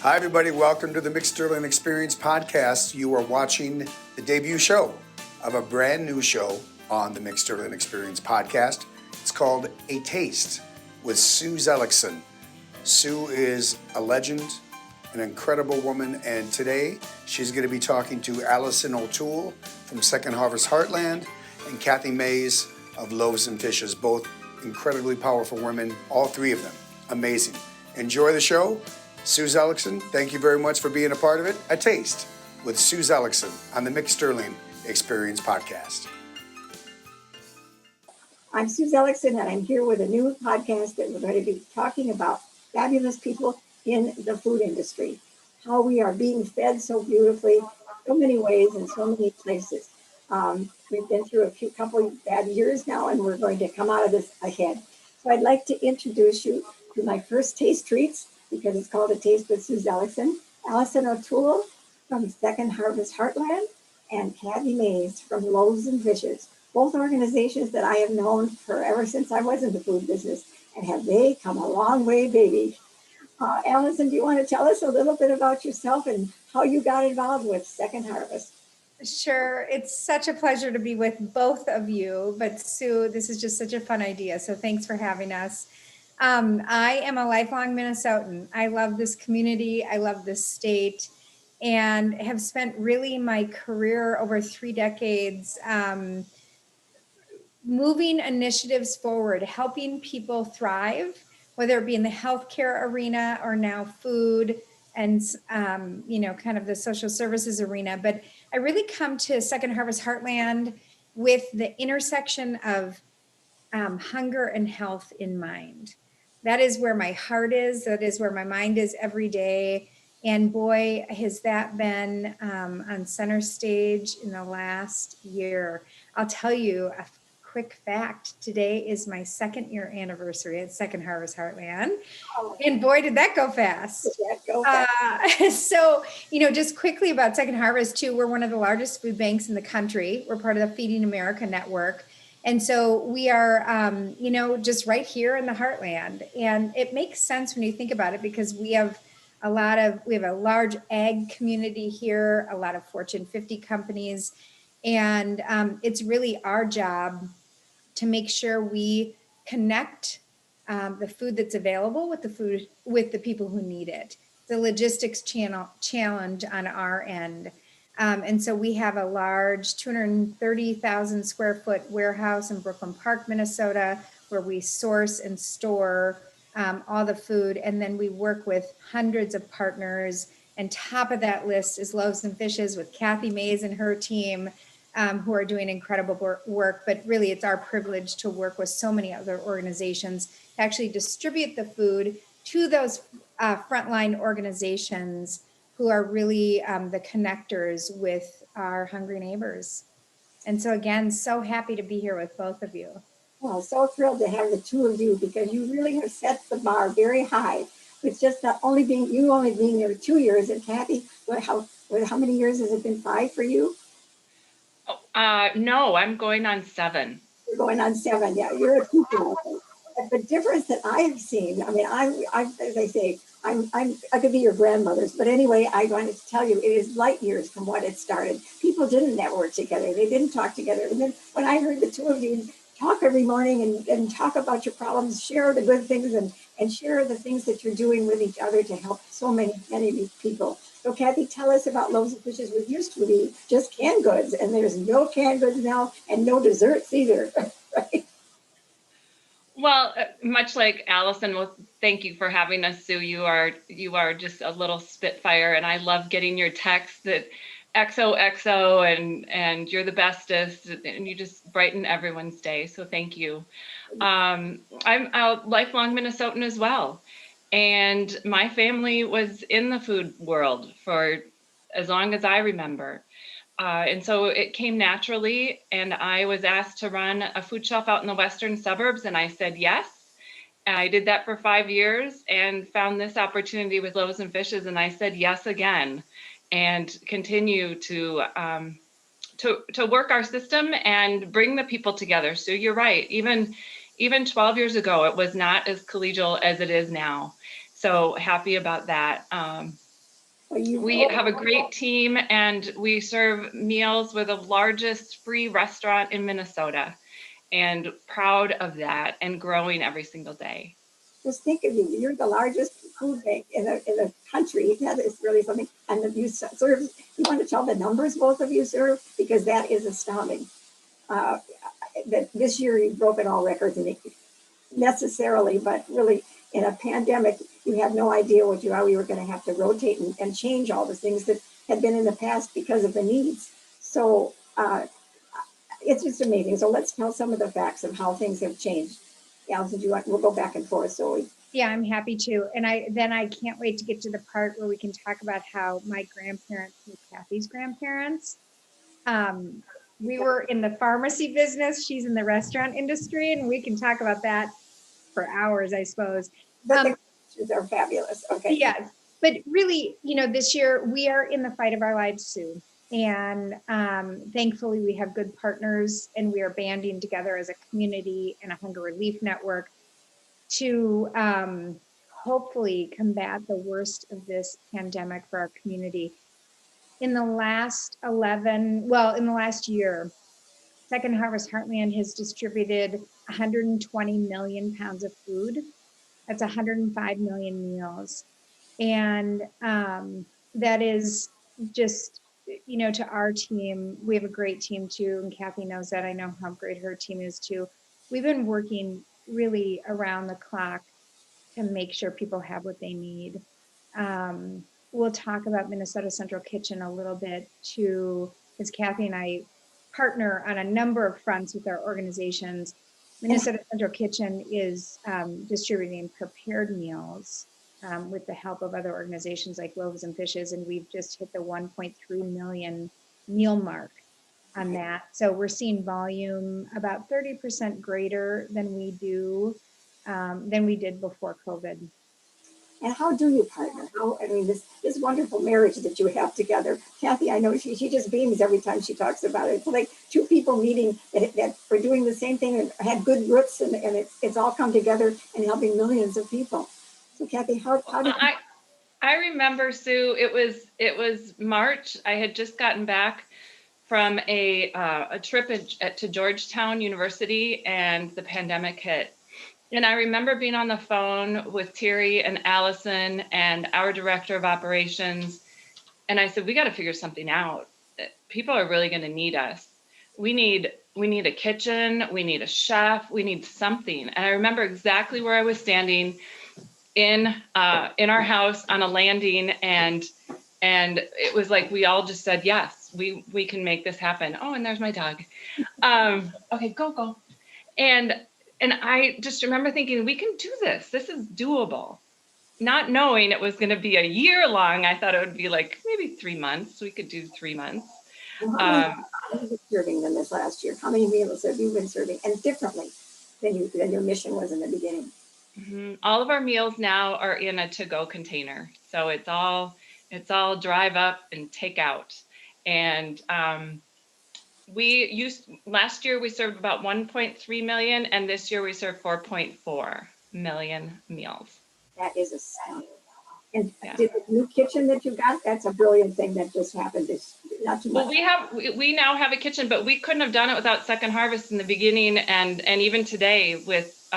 Hi, everybody. Welcome to the Mick Sterling Experience Podcast. You are watching the debut show of a brand new show on the Mick Sterling Experience Podcast. It's called A Taste with Sue Zelickson. Sue is a legend, an incredible woman, and today she's going to be talking to Allison O'Toole from Second Harvest Heartland and Kathy Mays of Loaves and Fishes, both incredibly powerful women, all three of them. Amazing. Enjoy the show. Sue Zelickson, thank you very much for being a part of it. A Taste with Sue Zelickson on the Mick Sterling Experience Podcast. I'm Sue Zelickson, and I'm here with a new podcast that we're going to be talking about fabulous people in the food industry, how we are being fed so beautifully, so many ways and so many places. We've been through couple of bad years now, and we're going to come out of this ahead. So I'd like to introduce you to my first taste treats, because it's called A Taste with Sue Zelickson, Allison O'Toole from Second Harvest Heartland, and Kathy Mays from Loaves and Fishes, both organizations that I have known ever since I was in the food business, and have they come a long way, baby. Allison, do you want to tell us a little bit about yourself and how you got involved with Second Harvest? Sure. It's such a pleasure to be with both of you, but Sue, this is just such a fun idea, so thanks for having us. I am a lifelong Minnesotan. I love this community. I love this state, and have spent really my career over 3 decades moving initiatives forward, helping people thrive, whether it be in the healthcare arena or now food and, kind of the social services arena. But I really come to Second Harvest Heartland with the intersection of hunger and health in mind. That is where my heart is. That is where my mind is every day. And boy, has that been on center stage in the last year. I'll tell you a quick fact. Today is my 2nd year anniversary at Second Harvest Heartland. Oh. And boy, did that go fast. So, just quickly about Second Harvest too, we're one of the largest food banks in the country. We're part of the Feeding America network. And so we are, just right here in the heartland. And it makes sense when you think about it, because we have a large ag community here, a lot of Fortune 50 companies. And it's really our job to make sure we connect the food that's available with the people who need it. The logistics challenge on our end. And so we have a large 230,000 square foot warehouse in Brooklyn Park, Minnesota, where we source and store all the food. And then we work with hundreds of partners. And top of that list is Loaves and Fishes with Kathy Mays and her team, who are doing incredible work. But really, it's our privilege to work with so many other organizations to actually distribute the food to those frontline organizations who are really the connectors with our hungry neighbors. And so again, so happy to be here with both of you. Well, so thrilled to have the two of you, because you really have set the bar very high. It's just not only being there 2 years, and Kathy, how many years has it been? 5 for you? No, I'm going on 7. You're going on 7, yeah. You're a keeper. The difference that I have seen, I mean, as I say, I could be your grandmother's, but anyway, I wanted to tell you, it is light years from what it started. People didn't network together. They didn't talk together. And then when I heard the two of you talk every morning and talk about your problems, share the good things and share the things that you're doing with each other to help so many people. So Kathy, tell us about Loaves and Fishes. We used to be just canned goods, and there's no canned goods now, and no desserts either, right? Well, much like Allison, well, thank you for having us, Sue. You are just a little spitfire, and I love getting your texts that XOXO and you're the bestest, and you just brighten everyone's day. So thank you. I'm a lifelong Minnesotan as well, and my family was in the food world for as long as I remember. And so it came naturally, and I was asked to run a food shelf out in the western suburbs, and I said yes. And I did that for 5 years and found this opportunity with Loaves and Fishes, and I said yes again, and continue to work our system and bring the people together. So you're right, even 12 years ago, it was not as collegial as it is now. So happy about that. We have a great team, and we serve meals. We're the largest free restaurant in Minnesota, and proud of that, and growing every single day. Just think of you. You're the largest food bank in the country. That is really something. And you serve, you want to tell the numbers both of you serve? Because that is astounding. That this year you've broken all records, and necessarily, but really in a pandemic, you had no idea how you were going to have to rotate and change all the things that had been in the past because of the needs. So it's just amazing. So let's tell some of the facts of how things have changed. Allison, we'll go back and forth. Yeah, I'm happy to. And I can't wait to get to the part where we can talk about how my grandparents were Kathy's grandparents. We were in the pharmacy business. She's in the restaurant industry, and we can talk about that for hours, I suppose. But the questions are fabulous. Okay. Yes. But really, this year we are in the fight of our lives, Sue. And thankfully, we have good partners, and we are banding together as a community and a hunger relief network to hopefully combat the worst of this pandemic for our community. In the last year, Second Harvest Heartland has distributed 120 million pounds of food. That's 105 million meals. And that is just, to our team, we have a great team too, and Kathy knows that. I know how great her team is too. We've been working really around the clock to make sure people have what they need. We'll talk about Minnesota Central Kitchen a little bit too, because Kathy and I partner on a number of fronts with our organizations. Minnesota Central Kitchen is distributing prepared meals with the help of other organizations like Loaves and Fishes, and we've just hit the 1.3 million meal mark on that. So we're seeing volume about 30% greater than we did before COVID. And how do you partner? This wonderful marriage that you have together. Kathy, I know she just beams every time she talks about it. It's like two people meeting that are doing the same thing and had good roots, and it's all come together and helping millions of people. So Kathy, how did I remember, Sue, it was March. I had just gotten back from a trip to Georgetown University, and the pandemic hit. And I remember being on the phone with Terry and Allison and our director of operations. And I said, we got to figure something out. People are really going to need us. We need a kitchen. We need a chef. We need something. And I remember exactly where I was standing in our house on a landing. And it was like, we all just said, yes, we can make this happen. Oh, and there's my dog. Okay, go. And I just remember thinking, we can do this. This is doable. Not knowing it was going to be a year long. I thought it would be like maybe 3 months. We could do 3 months. How many have you been serving them this last year? How many meals have you been serving, and differently than your mission was in the beginning? Mm-hmm. All of our meals now are in a to-go container. So it's all drive up and take out. And last year we served about 1.3 million, and this year we served 4.4 million meals. That is astounding. And did the new kitchen that you got, that's a brilliant thing that just happened. It's not too much. Well, we now have a kitchen, but we couldn't have done it without Second Harvest in the beginning, and even today with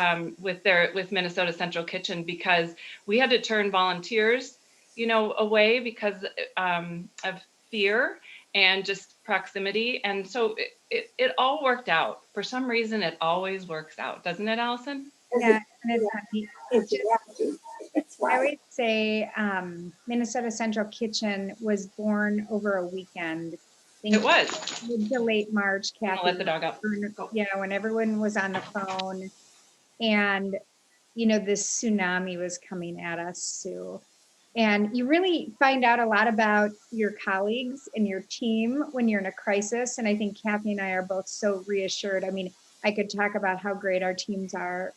Minnesota Central Kitchen, because we had to turn volunteers, away because of fear and just proximity. And so it all worked out. For some reason, it always works out. Doesn't it, Allison? Yeah, and it's I would say Minnesota Central Kitchen was born over a weekend. It was. Mid to late March, Kathy. I'll let the dog out. When everyone was on the phone, and this tsunami was coming at us, Sue. And you really find out a lot about your colleagues and your team when you're in a crisis. And I think Kathy and I are both so reassured. I mean, I could talk about how great our teams are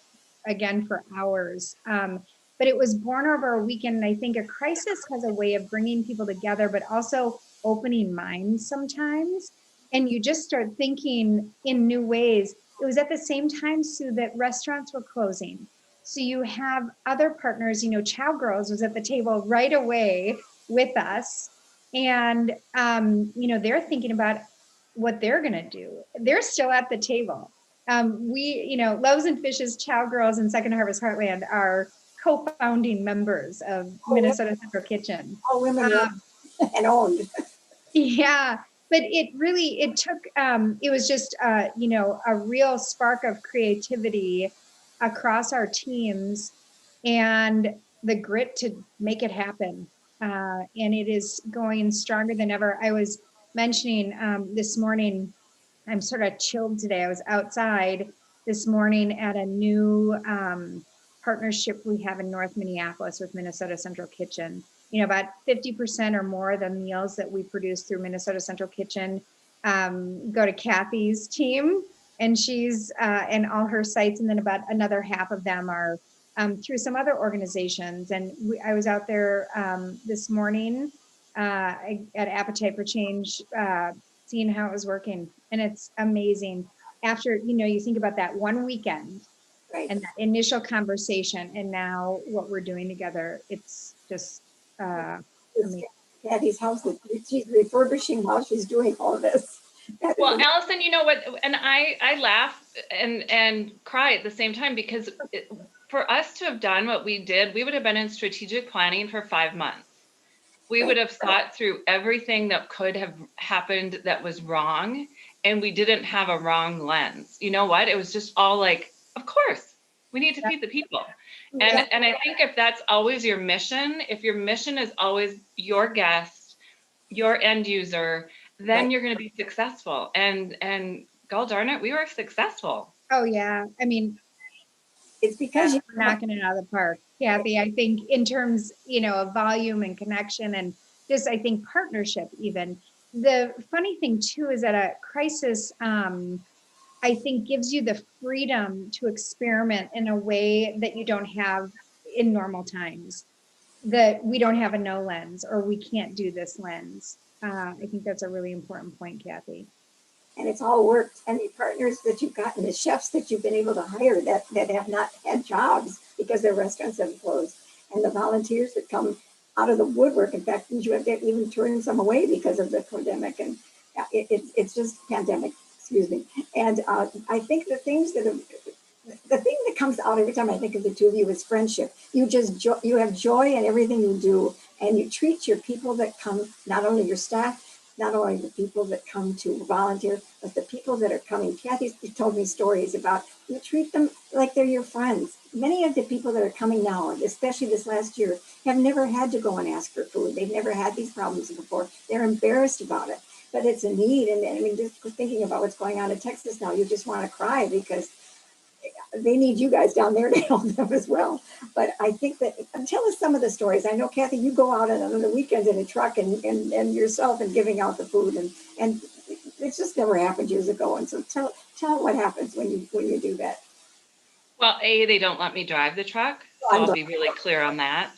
again for hours. But it was born over a weekend. And I think a crisis has a way of bringing people together, but also opening minds sometimes. And you just start thinking in new ways. It was at the same time, Sue, that restaurants were closing. So you have other partners, Chow Girls was at the table right away with us. And, they're thinking about what they're going to do. They're still at the table. Loaves and Fishes, Chow Girls, and Second Harvest Heartland are co-founding members of Minnesota Central Kitchen. All women run and owned. Yeah, but it took, it was just, a real spark of creativity across our teams and the grit to make it happen. And it is going stronger than ever. I was mentioning this morning, I'm sort of chilled today. I was outside this morning at a new partnership we have in North Minneapolis with Minnesota Central Kitchen. About 50% or more of the meals that we produce through Minnesota Central Kitchen go to Kathy's team, and she's and all her sites, and then about another half of them are through some other organizations. And I was out there this morning at Appetite for Change, seeing how it was working, and it's amazing. After you think about that one weekend, Right. and that initial conversation, and now what we're doing together, it's just It's Kathy's house that she's refurbishing while she's doing all this. Well, Allison, you know what? And I laugh and cry at the same time, because for us to have done what we did, we would have been in strategic planning for 5 months. We would have thought through everything that could have happened that was wrong, and we didn't have a wrong lens. You know what? It was just all like, of course, we need to feed the people. And I think if that's always your mission, if your mission is always your guest, your end user, then you're going to be successful. And God darn it, we were successful. Oh yeah. I mean, it's because you're knocking it out of the park, Kathy. I think in terms, of volume and connection, and just, I think, partnership even. The funny thing too is that a crisis, I think, gives you the freedom to experiment in a way that you don't have in normal times, that we don't have a no lens, or we can't do this lens. I think that's a really important point, Kathy. And it's all worked. And the partners that you've gotten, the chefs that you've been able to hire that have not had jobs because their restaurants have closed, and the volunteers that come out of the woodwork. In fact, you have to even turn some away because of the pandemic. And it's just pandemic, excuse me. And I think the thing that comes out every time I think of the two of you is friendship. You have joy in everything you do, and you treat your people that come, not only your staff, not only the people that come to volunteer, but the people that are coming. Kathy told me stories about, you treat them like they're your friends. Many of the people that are coming now, especially this last year, have never had to go and ask for food. They've never had these problems before. They're embarrassed about it, but it's a need. And I mean, just thinking about what's going on in Texas now, you just want to cry, because they need you guys down there to help them as well. But I think that, tell us some of the stories. I know, Kathy, you go out on the weekends in a truck and yourself and giving out the food, and it's just never happened years ago. And so tell what happens when you do that. Well, they don't let me drive the truck, so I'll be really clear on that.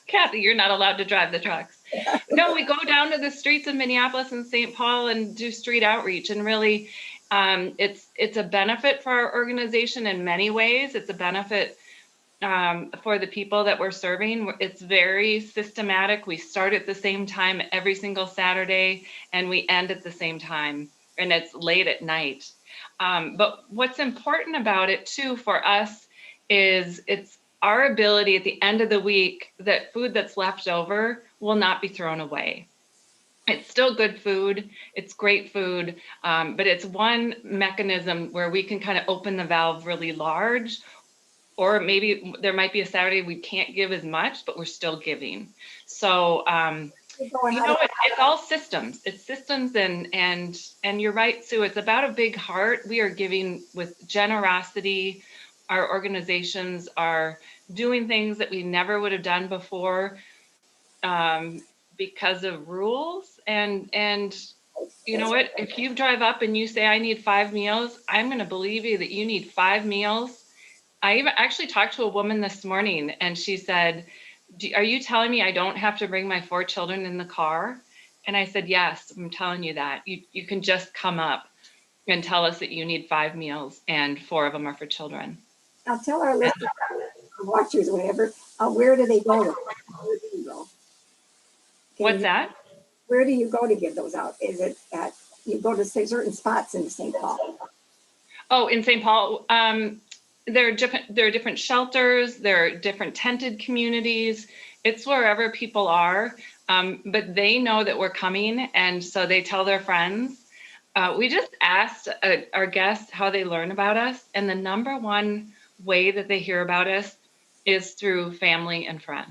Kathy, you're not allowed to drive the trucks. No, we go down to the streets of Minneapolis and St. Paul and do street outreach, and really, it's a benefit for our organization in many ways. It's a benefit for the people that we're serving. It's very systematic. We start at the same time every single Saturday, and we end at the same time, and it's late at night. But what's important about it too for us is it's our ability at the end of the week that food that's left over will not be thrown away. It's still good food. It's great food, but it's one mechanism where we can kind of open the valve really large, or maybe there might be a Saturday we can't give as much, but we're still giving. So, it's all systems. It's systems, and you're right, Sue. It's about a big heart. We are giving with generosity. Our organizations are doing things that we never would have done before because of rules. And you know what? If you drive up and you say, I need 5 meals, I'm going to believe you that you need 5 meals. I even actually talked to a woman this morning, and she said, are you telling me I don't have to bring my 4 children in the car? And I said, yes, I'm telling you that. You can just come up and tell us that you need 5 meals, and 4 of them are for children. Now tell our listeners, watchers, whatever, Where do they go? Where do you go? What's that? Where do you go to give those out? Is it at, you go to certain spots in St. Paul? Oh, in St. Paul, there are different shelters, there are different tented communities. It's wherever people are, but they know that we're coming, and so they tell their friends. We just asked our guests how they learn about us, and the number one way that they hear about us is through family and friends.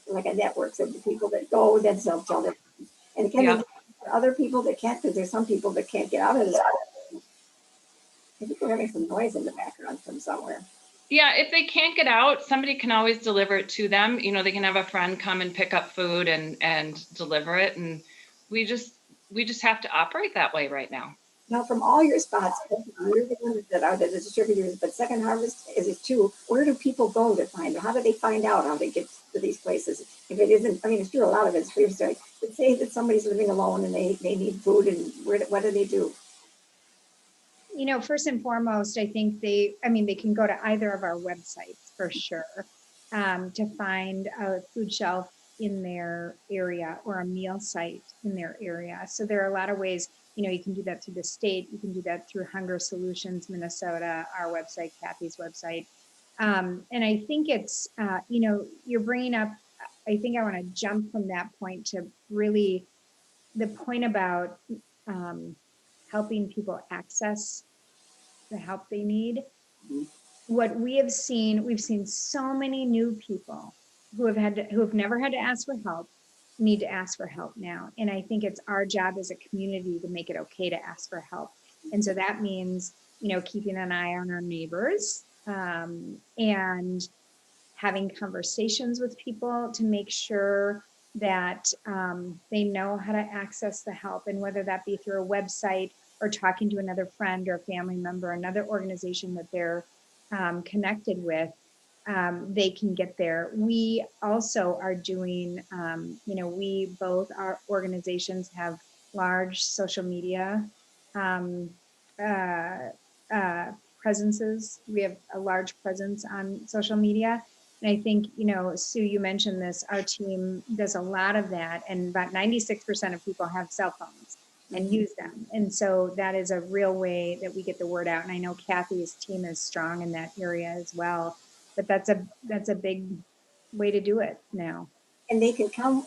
Like a network of the people that go, that they'll tell their friends. And can Yeah. they for other people that can't, because there's some people that can't get out of this. I think we're having some noise in the background from somewhere. Yeah, if they can't get out, somebody can always deliver it to them. You know, they can have a friend come and pick up food and deliver it. And we just have to operate that way right now. Now, from all your spots, you're the ones that are the distributors, but Second Harvest is it too. Where do people go to find? How do they find out how they get to these places? If it isn't, I mean, it's true, a lot of it's free stuff. But say that somebody's living alone and they need food, and what do they do? You know, first and foremost, I think they can go to either of our websites for sure, to find a food shelf in their area or a meal site in their area. So there are a lot of ways, you know, you can do that through the state, you can do that through Hunger Solutions Minnesota, our website, Kathy's website. And I think it's, you know, you're bringing up, I think I want to jump from that point to really the point about helping people access the help they need. What we have seen, we've seen so many new people who have never had to ask for help, need to ask for help now. And I think it's our job as a community to make it okay to ask for help. And so that means, you know, keeping an eye on our neighbors, and having conversations with people to make sure that they know how to access the help, and whether that be through a website or talking to another friend or family member, another organization that they're connected with, they can get there. We also are doing, you know, we both, our organizations have large social media presences. We have a large presence on social media. And I think, you know, Sue, you mentioned this, our team does a lot of that, and about 96% of people have cell phones and use them. And so that is a real way that we get the word out. And I know Kathy's team is strong in that area as well, but that's a big way to do it now. And they can come,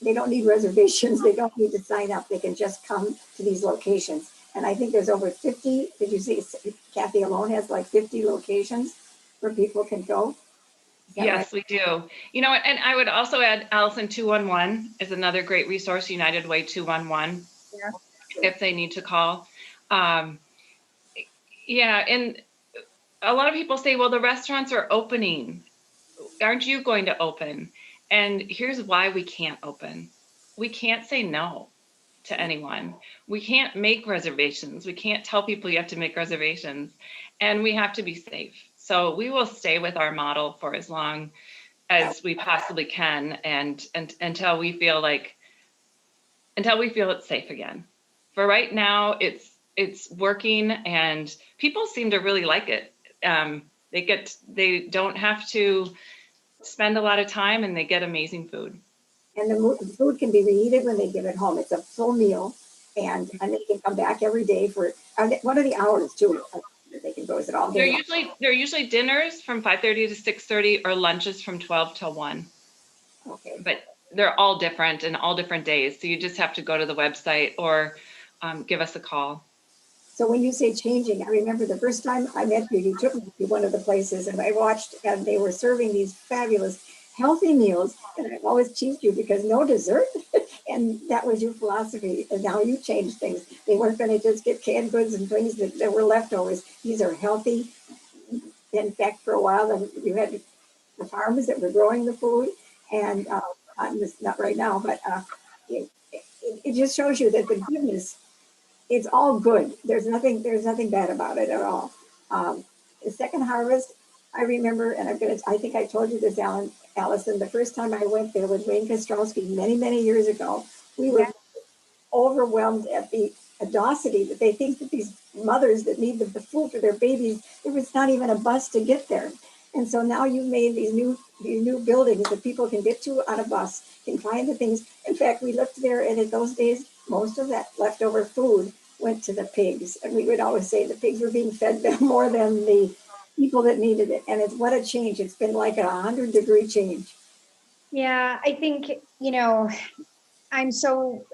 they don't need reservations, they don't need to sign up, they can just come to these locations. And I think there's over 50, did you see Kathy alone has like 50 locations where people can go? Yes, right? We do. You know, and I would also add Allison 211 is another great resource, United Way 211, if they need to call. Yeah, and a lot of people say, well, the restaurants are opening. Aren't you going to open? And here's why we can't open. We can't say no to anyone. We can't make reservations. We can't tell people you have to make reservations, and we have to be safe. So we will stay with our model for as long as we possibly can, and until we feel it's safe again. For right now, it's working, and people seem to really like it. They don't have to spend a lot of time, and they get amazing food. And the food can be reheated when they get it home. It's a full meal, and they can come back every day for. What are the hours too? They can go. Is it all day? They're usually dinners from 5:30 to 6:30, or lunches from 12 till 1. Okay. But they're all different and all different days. So you just have to go to the website or give us a call. So when you say changing, I remember the first time I met you, you took me to one of the places, and I watched, and they were serving these fabulous healthy meals, and I've always teased you because no dessert, and that was your philosophy. And now you changed things. They weren't going to just get canned goods and things that were leftovers. These are healthy. In fact, for a while, you had the farmers that were growing the food, and not right now, but it just shows you that the goodness, it's all good. There's nothing bad about it at all. The Second Harvest, I remember, and I think I told you this, Allison, the first time I went there with Wayne Kostrowski many years ago, we were overwhelmed at the audacity that they think that these mothers that need the food for their babies, there was not even a bus to get there. And so now you've made these new buildings that people can get to on a bus, can find the things. In fact, we looked there, and in those days, most of that leftover food went to the pigs. And we would always say the pigs were being fed more than the people that needed it. And it's what a change. It's been like a 100-degree change. Yeah, I think, I'm so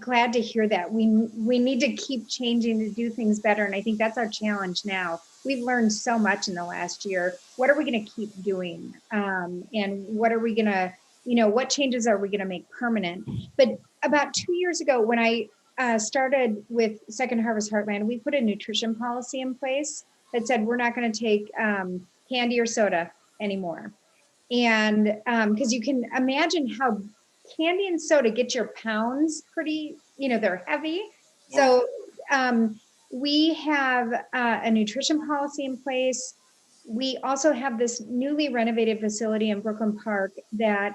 glad to hear that. We need to keep changing to do things better. And I think that's our challenge now. We've learned so much in the last year. What are we going to keep doing? And what are we going to, what changes are we going to make permanent? But about 2 years ago, when I started with Second Harvest Heartland, we put a nutrition policy in place that said we're not going to take candy or soda anymore. And because you can imagine how candy and soda get your pounds pretty, they're heavy. Yeah. So we have a nutrition policy in place. We also have this newly renovated facility in Brooklyn Park that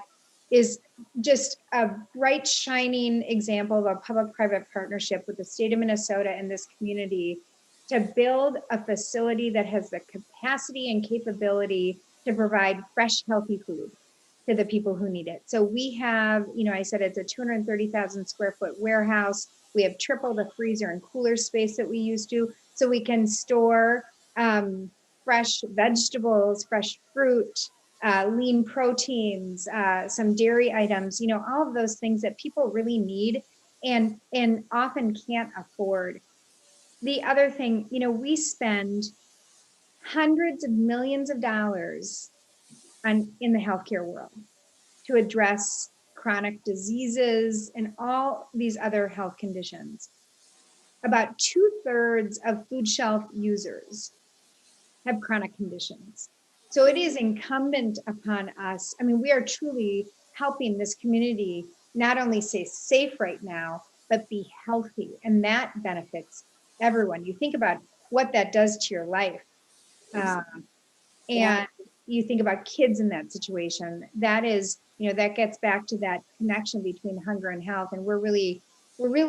is just a bright, shining example of a public-private partnership with the state of Minnesota and this community to build a facility that has the capacity and capability to provide fresh, healthy food to the people who need it. So we have, I said it's a 230,000 square foot warehouse. We have triple the freezer and cooler space that we used to, so we can store fresh vegetables, fresh fruit, lean proteins, some dairy items, all of those things that people really need and often can't afford. The other thing, we spend hundreds of millions of dollars in the healthcare world to address chronic diseases and all these other health conditions. About 2/3 of food shelf users have chronic conditions. So it is incumbent upon us. I mean, we are truly helping this community not only stay safe right now, but be healthy. And that benefits everyone. You think about what that does to your life. And you think about kids in that situation. That is, that gets back to that connection between hunger and health. And we're really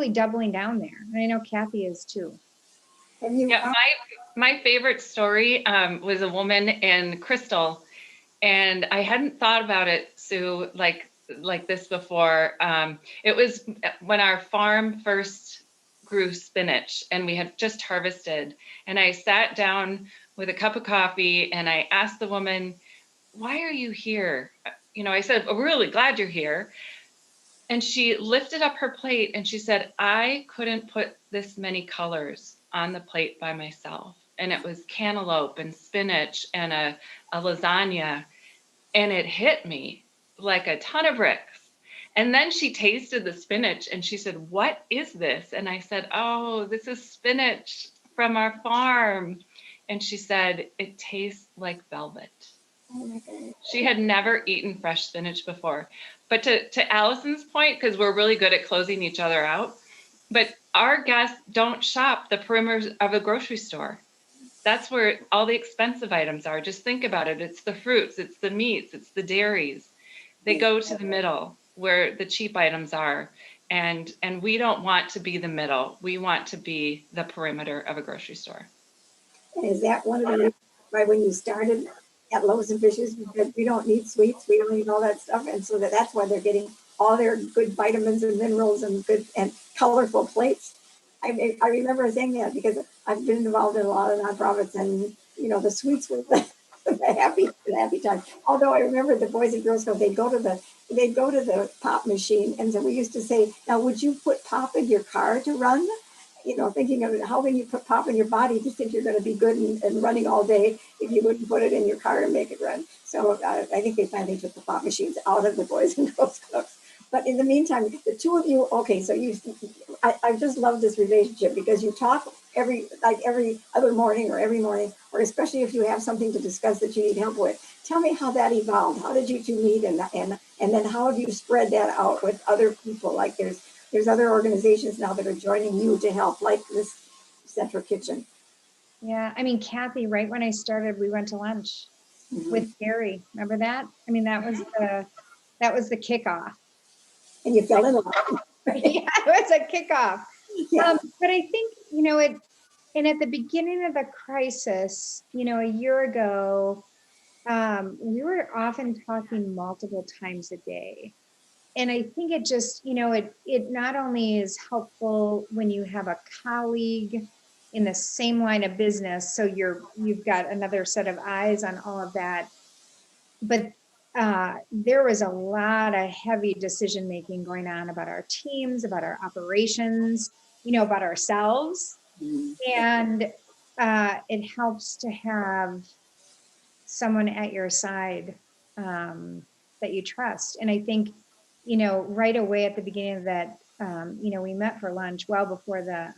doubling down there. And I know Kathy is too. Yeah, my favorite story was a woman in Crystal, and I hadn't thought about it, Sue, like this before. It was when our farm first grew spinach, and we had just harvested. And I sat down with a cup of coffee, and I asked the woman, "Why are you here?" I said, "We're really glad you're here." And she lifted up her plate and she said, "I couldn't put this many colors on the plate by myself." And it was cantaloupe and spinach and a lasagna. And it hit me like a ton of bricks. And then she tasted the spinach and she said, "What is this?" And I said, "Oh, this is spinach from our farm." And she said, "It tastes like velvet." She had never eaten fresh spinach before. But to Allison's point, because we're really good at closing each other out, but our guests don't shop the perimeters of a grocery store. That's where all the expensive items are. Just think about it. It's the fruits, it's the meats, it's the dairies. They go to the middle where the cheap items are. And we don't want to be the middle. We want to be the perimeter of a grocery store. And is that one of the reasons why when you started at Loaves and Fishes, because we don't need sweets, we don't need all that stuff, and so that's why they're getting all their good vitamins and minerals and good and colorful plates. I remember saying that because I've been involved in a lot of nonprofits, and the sweets were the happy time. Although I remember the Boys and Girls Club, they'd go to the pop machine, and so we used to say, "Now, would you put pop in your car to run?" Thinking of how can you put pop in your body to think you're going to be good and running all day if you wouldn't put it in your car and make it run. So I think they finally took the pop machines out of the Boys and Girls Clubs. But in the meantime, the two of you, okay, so I just love this relationship because you talk every other morning or every morning, or especially if you have something to discuss that you need help with. Tell me how that evolved. How did you two meet, and then how have you spread that out with other people? Like there's other organizations now that are joining you to help, like this Central Kitchen. Yeah, I mean, Kathy, right when I started, we went to lunch with Gary. Remember that? I mean, that was the kickoff. And you fell in love. Yeah, it was a kickoff. Yeah. But I think, and at the beginning of the crisis, a year ago, We were often talking multiple times a day. And I think it just, it not only is helpful when you have a colleague in the same line of business, so you've got another set of eyes on all of that, but there was a lot of heavy decision making going on about our teams, about our operations, about ourselves. And it helps to have someone at your side that you trust. And I think, right away at the beginning of that, we met for lunch well before the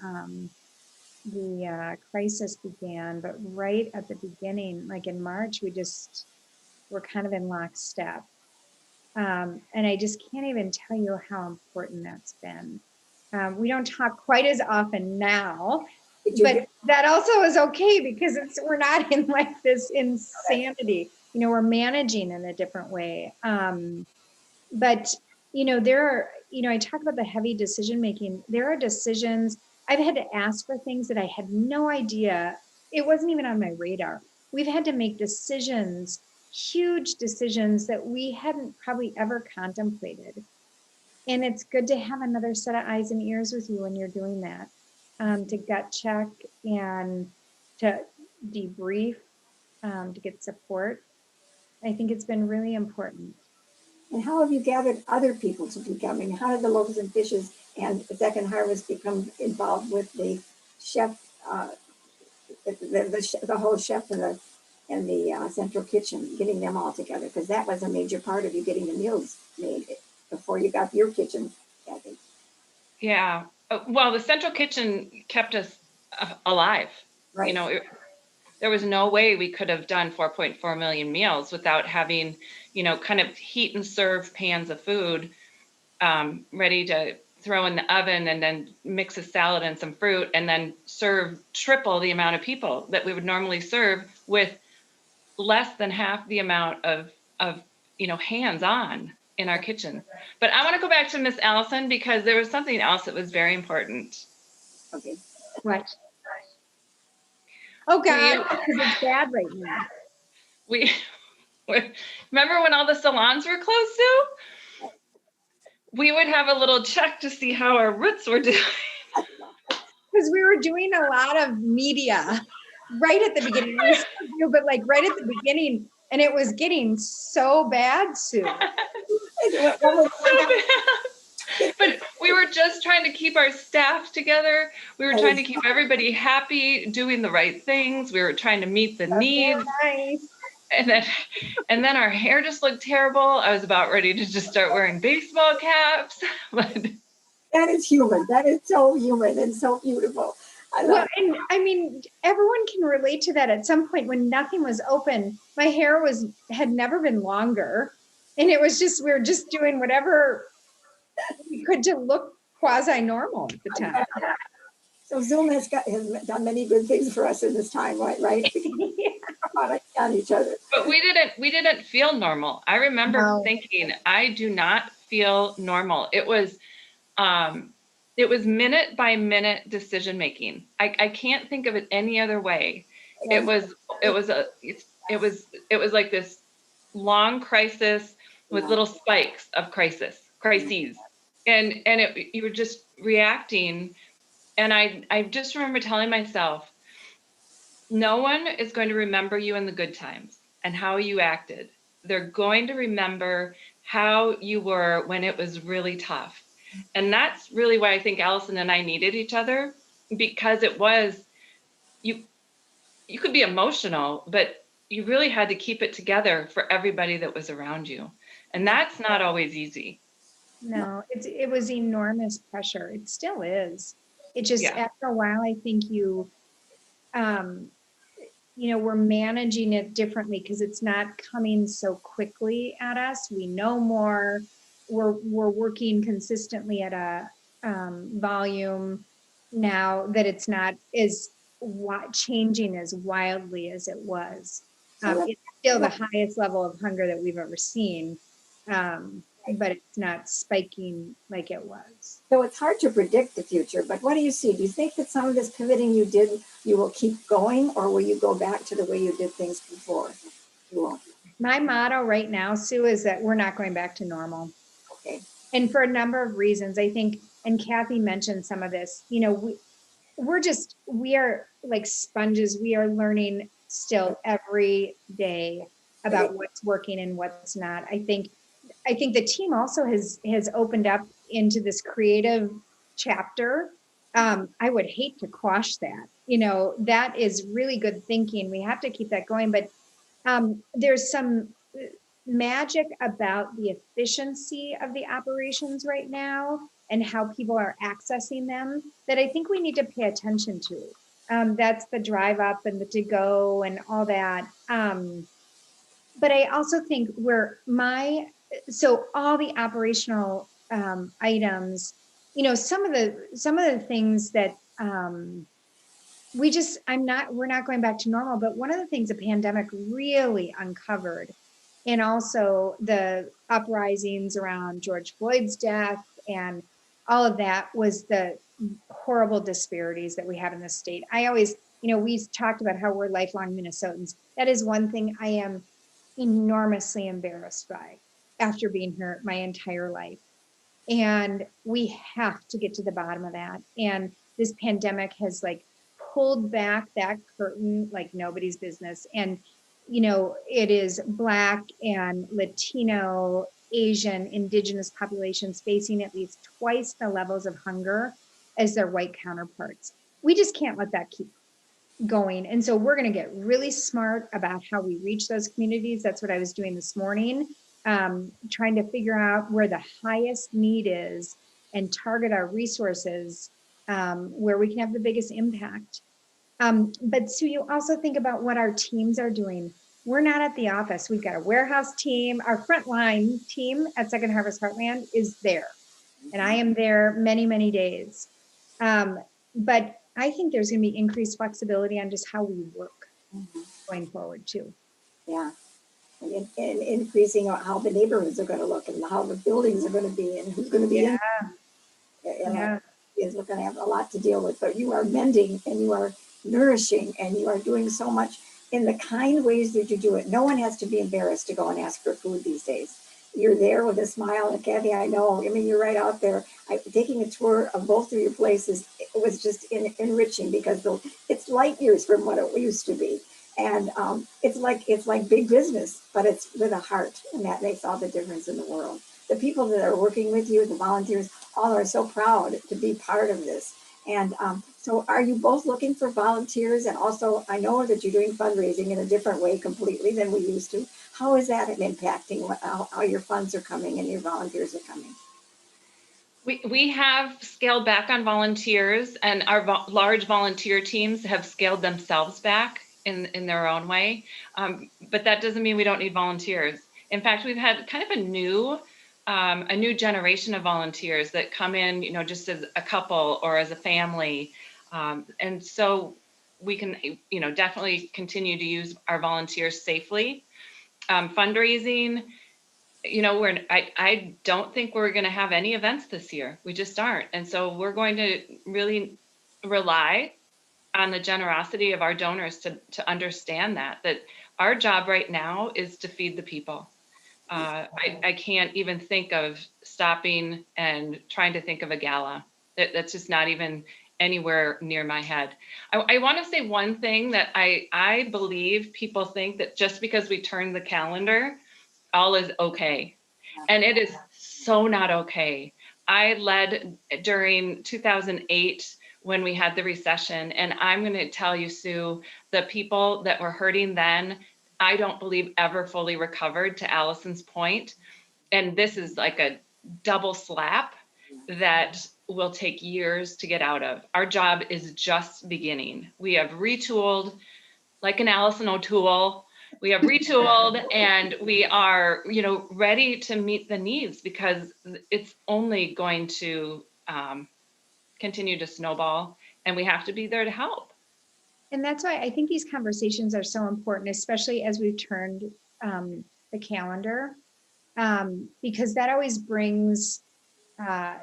crisis began, but right at the beginning, like in March, we just were kind of in lockstep. And I just can't even tell you how important that's been. We don't talk quite as often now, but that also is okay because we're not in like this insanity. We're managing in a different way. But there are, I talk about the heavy decision making. There are decisions I've had to ask for things that I had no idea. It wasn't even on my radar. We've had to make decisions, huge decisions that we hadn't probably ever contemplated. And it's good to have another set of eyes and ears with you when you're doing that, to gut check and to debrief, to get support. I think it's been really important. And how have you gathered other people to become? And how did the Loaves and Fishes and Second Harvest become involved with the chef, the whole chef and the central kitchen, getting them all together? Because that was a major part of you getting the meals made before you got your kitchen, Kathy. Yeah. Well, the central kitchen kept us alive. Right. There was no way we could have done 4.4 million meals without having, kind of heat and serve pans of food ready to throw in the oven, and then mix a salad and some fruit, and then serve triple the amount of people that we would normally serve with less than half the amount of hands-on in our kitchen. But I want to go back to Miss Allison, because there was something else that was very important. Okay. What? Oh God, because it's bad right now. We remember when all the salons were closed too? We would have a little check to see how our roots were doing. Because we were doing a lot of media right at the beginning. We still do, but like right at the beginning, and it was getting so bad, Sue. It was so bad. But we were just trying to keep our staff together. We were trying to keep everybody happy, doing the right things. We were trying to meet the needs. Nice. And then our hair just looked terrible. I was about ready to just start wearing baseball caps. But that is human. That is so human and so beautiful. Well, and I mean, everyone can relate to that. At some point when nothing was open, my hair had never been longer. And it was just, we were just doing whatever we could to look quasi-normal at the time. So Zoom has done many good things for us in this time, right? Yeah. On each other. But we didn't feel normal. I remember thinking, I do not feel normal. It was minute by minute decision making. I can't think of it any other way. Yeah. It was like this long crisis with little spikes of crises, and you were just reacting. And I just remember telling myself, no one is going to remember you in the good times and how you acted. They're going to remember how you were when it was really tough. And that's really why I think Allison and I needed each other, because it was, you could be emotional, but you really had to keep it together for everybody that was around you. And that's not always easy. No, it was enormous pressure. It still is. It just, after a while, I think we're managing it differently because it's not coming so quickly at us. We know more. We're working consistently at a volume now that it's not as changing as wildly as it was. It's still the highest level of hunger that we've ever seen, but it's not spiking like it was. So it's hard to predict the future, but what do you see? Do you think that some of this pivoting you will keep going, or will you go back to the way you did things before? You won't. My motto right now, Sue, is that we're not going back to normal. Okay. And for a number of reasons, I think, and Kathy mentioned some of this, we are like sponges. We are learning still every day about what's working and what's not. I think the team also has opened up into this creative chapter. I would hate to quash that. That is really good thinking. We have to keep that going, but there's some magic about the efficiency of the operations right now and how people are accessing them that I think we need to pay attention to. That's the drive up and the to go and all that. But I also think so all the operational items, some of the things that we're not going back to normal. But one of the things the pandemic really uncovered, and also the uprisings around George Floyd's death and all of that, was the horrible disparities that we have in the state. I always, we've talked about how we're lifelong Minnesotans. That is one thing I am enormously embarrassed by after being here my entire life. And we have to get to the bottom of that. And this pandemic has pulled back that curtain like nobody's business. And, it is Black and Latino, Asian, Indigenous populations facing at least twice the levels of hunger as their white counterparts. We just can't let that keep going. And so we're going to get really smart about how we reach those communities. That's what I was doing this morning, trying to figure out where the highest need is and target our resources where we can have the biggest impact. But Sue, you also think about what our teams are doing. We're not at the office. We've got a warehouse team. Our frontline team at Second Harvest Heartland is there. And I am there many, many days. But I think there's going to be increased flexibility on just how we work going forward too. Yeah. And increasing how the neighborhoods are going to look and how the buildings are going to be and who's going to be in. We're going to have a lot to deal with, but you are mending and you are nourishing and you are doing so much in the kind ways that you do it. No one has to be embarrassed to go and ask for food these days. You're there with a smile. And Kathy, I know, you're right out there. Taking a tour of both of your places, it was just enriching because it's light years from what it used to be. And it's like big business, but it's with a heart, and that makes all the difference in the world. The people that are working with you, the volunteers, all are so proud to be part of this. And so are you both looking for volunteers? And also, I know that you're doing fundraising in a different way completely than we used to. How is that impacting how your funds are coming and your volunteers are coming? We have scaled back on volunteers, and our large volunteer teams have scaled themselves back in their own way. But that doesn't mean we don't need volunteers. In fact, we've had kind of a new generation of volunteers that come in, just as a couple or as a family. And so we can, definitely continue to use our volunteers safely. Fundraising, I don't think we're going to have any events this year. We just aren't. And so we're going to really rely on the generosity of our donors to understand that our job right now is to feed the people. I can't even think of stopping and trying to think of a gala. That's just not even anywhere near my head. I want to say one thing that I believe people think that just because we turn the calendar, all is okay. And it is so not okay. I led during 2008 when we had the recession. And I'm going to tell you, Sue, the people that were hurting then, I don't believe ever fully recovered, to Allison's point. And this is like a double slap that will take years to get out of. Our job is just beginning. We have retooled like an Allison O'Toole. We have retooled and we are, ready to meet the needs because it's only going to continue to snowball, and we have to be there to help. And that's why I think these conversations are so important, especially as we've turned the calendar, because that always brings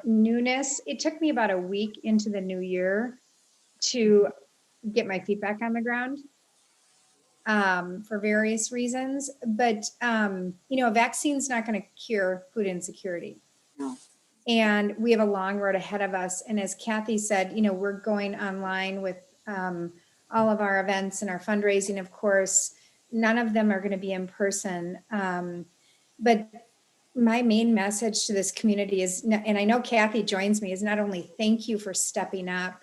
newness. It took me about a week into the new year to get my feet back on the ground. for various reasons. But, a vaccine's not going to cure food insecurity. No. And we have a long road ahead of us. And as Kathy said, we're going online with all of our events and our fundraising, of course. None of them are going to be in person. But my main message to this community is, and I know Kathy joins me, is not only thank you for stepping up,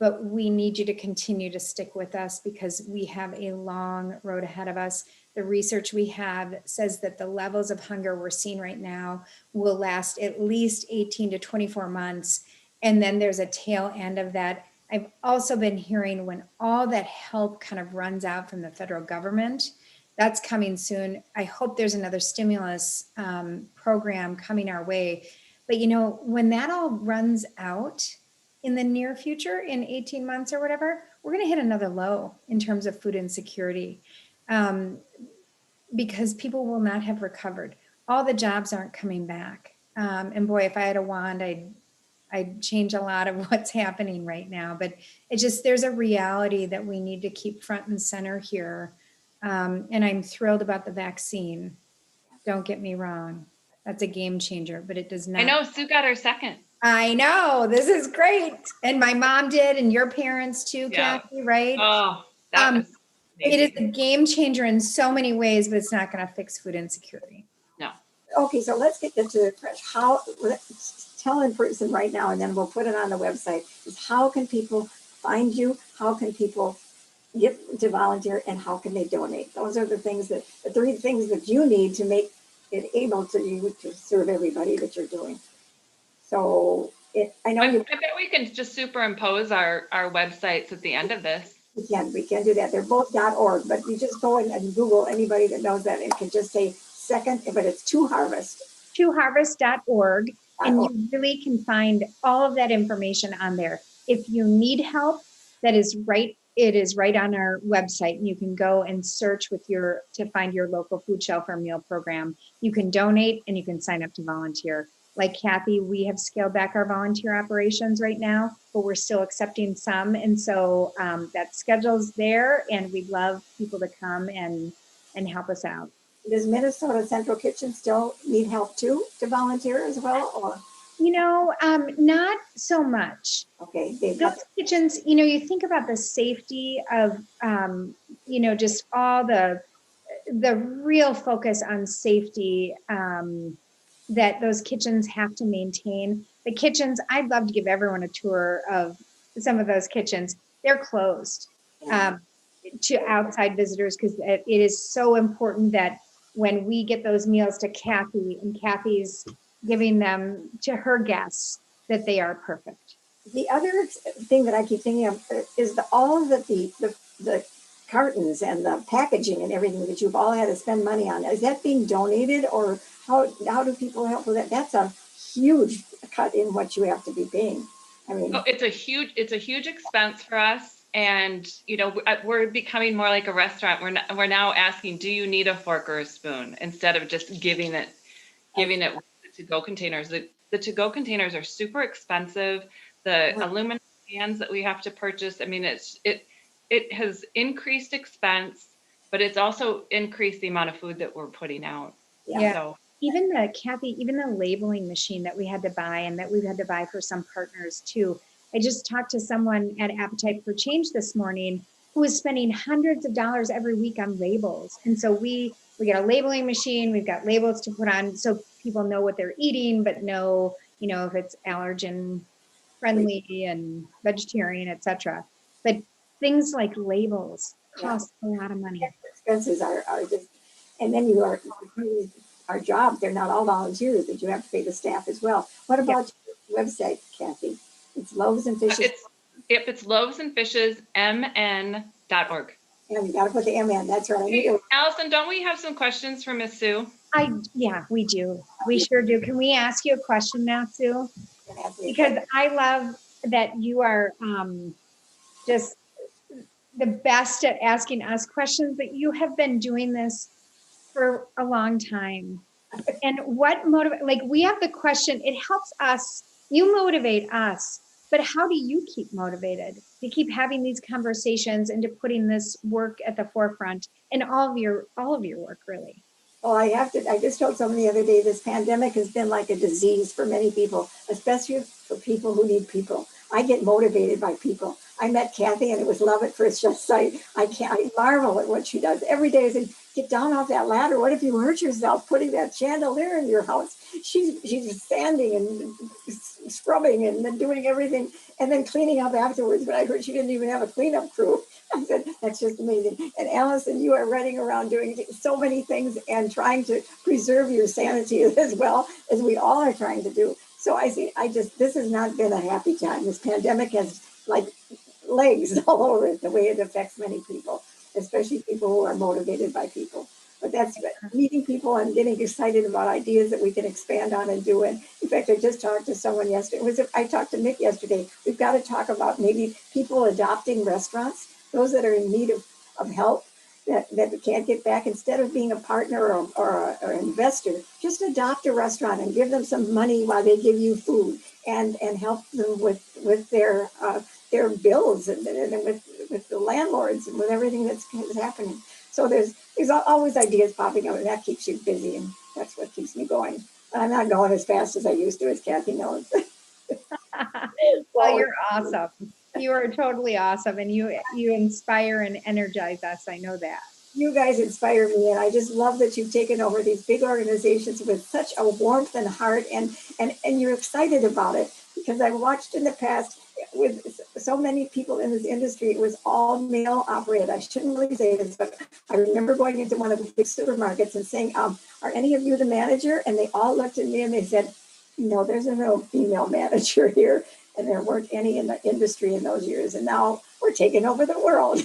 but we need you to continue to stick with us because we have a long road ahead of us. The research we have says that the levels of hunger we're seeing right now will last at least 18 to 24 months. And then there's a tail end of that. I've also been hearing when all that help kind of runs out from the federal government, that's coming soon. I hope there's another stimulus program coming our way. But when that all runs out in the near future, in 18 months or whatever, we're going to hit another low in terms of food insecurity because people will not have recovered. All the jobs aren't coming back. And boy, if I had a wand, I'd change a lot of what's happening right now. But there's a reality that we need to keep front and center here. And I'm thrilled about the vaccine. Don't get me wrong. That's a game changer, but it does not. I know Sue got her second. I know. This is great. And my mom did, and your parents too, Yeah. Kathy, right? Oh, that was it is a game changer in so many ways, but it's not going to fix food insecurity. No. Okay, so let's get into the question. Tell in person right now, and then we'll put it on the website, is how can people find you? How can people get to volunteer, and how can they donate? Those are the three things that you need to make it able to you to serve everybody that you're doing. So I bet we can just superimpose our websites at the end of this. We can do that. They're both .org, but you just go in and Google anybody that knows that and can just say second, but it's To Harvest. toharvest.org, and you really can find all of that information on there. If you need help, it is right on our website, and you can go and search to find your local food shelf or meal program. You can donate and you can sign up to volunteer. Like Kathy, we have scaled back our volunteer operations right now, but we're still accepting some. And so that schedule's there, and we'd love people to come and help us out. Does Minnesota Central Kitchen still need help too to volunteer as well? Or not so much. Okay. Those kitchens, you think about the safety of, just all the real focus on safety that those kitchens have to maintain. The kitchens, I'd love to give everyone a tour of some of those kitchens. They're closed to outside visitors because it is so important that when we get those meals to Kathy, and Kathy's giving them to her guests, that they are perfect. The other thing that I keep thinking of is all of the cartons and the packaging and everything that you've all had to spend money on. Is that being donated, or how do people help with that? That's a huge cut in what you have to be paying. I mean, it's a huge expense for us. And, we're becoming more like a restaurant. We're now asking, do you need a fork or a spoon, instead of just giving it to-go containers. The to-go containers are super expensive. The aluminum cans that we have to purchase, I mean, it has increased expense, but it's also increased the amount of food that we're putting out. Yeah. So, even the labeling machine that we had to buy, and that we've had to buy for some partners too. I just talked to someone at Appetite for Change this morning who is spending hundreds of dollars every week on labels. And so we get a labeling machine, we've got labels to put on so people know what they're eating, but know, if it's allergen friendly and vegetarian, etc. But things like labels cost a lot of money. Expenses are just, and then our job, they're not all volunteers, but you have to pay the staff as well. What about your website, Kathy? It's Loaves and Fishes. It's Loaves and Fishes, mn.org. Yeah, we got to put the M in. That's right. Allison, don't we have some questions for Miss Sue? We do. We sure do. Can we ask you a question now, Sue? Because I love that you are just the best at asking us questions, but you have been doing this for a long time. And what we have the question, it helps us, you motivate us, but how do you keep motivated? to keep having these conversations and to putting this work at the forefront in all of your work, really. Well, I just told someone the other day, this pandemic has been like a disease for many people, especially for people who need people. I get motivated by people. I met Kathy and it was love at first sight. I marvel at what she does every day. I said, get down off that ladder. What if you hurt yourself putting that chandelier in your house? She's sanding and scrubbing and then doing everything and then cleaning up afterwards. But I heard she didn't even have a cleanup crew. I said, that's just amazing. And Allison, you are running around doing so many things and trying to preserve your sanity as well as we all are trying to do. So this has not been a happy time. This pandemic has like legs all over it, the way it affects many people, especially people who are motivated by people. But that's meeting people and getting excited about ideas that we can expand on and do. And in fact, I just talked to someone yesterday. I talked to Nick yesterday. We've got to talk about maybe people adopting restaurants, those that are in need of help, that can't get back. Instead of being a partner or an investor, just adopt a restaurant and give them some money while they give you food and help them with their bills and with the landlords and with everything that's happening. So there's always ideas popping up, and that keeps you busy, and that's what keeps me going. But I'm not going as fast as I used to, as Kathy knows. Well, you're awesome. You are totally awesome, and you inspire and energize us. I know that. You guys inspire me, and I just love that you've taken over these big organizations with such a warmth and heart, and you're excited about it, because I've watched in the past with so many people in this industry, it was all male operated. I shouldn't really say this, but I remember going into one of the big supermarkets and saying, are any of you the manager? And they all looked at me and they said, no, there's no female manager here. And there weren't any in the industry in those years. And now we're taking over the world.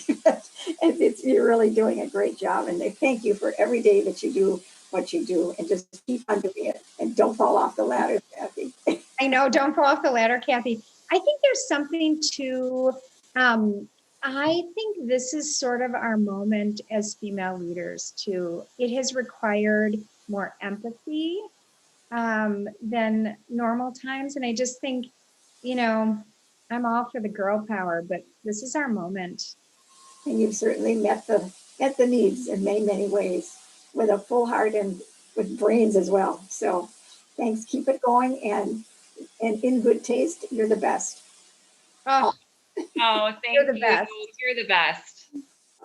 And you're really doing a great job. And they thank you for every day that you do what you do, and just keep on doing it. And don't fall off the ladder, Kathy. I know, don't fall off the ladder, Kathy. I think there's something to, I think this is sort of our moment as female leaders too. It has required more empathy than normal times. And I just think, I'm all for the girl power, but this is our moment. And you've certainly met the needs in many, many ways with a full heart and with brains as well. So thanks. Keep it going. And in good taste, you're the best. Oh, thank You're the you. best. You're the best.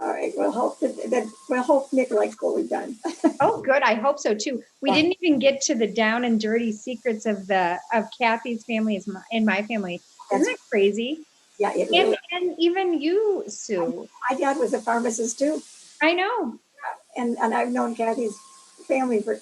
All right. We'll hope Nick likes what we've done. Oh, good. I hope so too. We didn't even get to the down and dirty secrets of Kathy's family and my family. Isn't that crazy? Yeah. Really, and even you, Sue. my dad was a pharmacist too. I know. And I've known Kathy's family for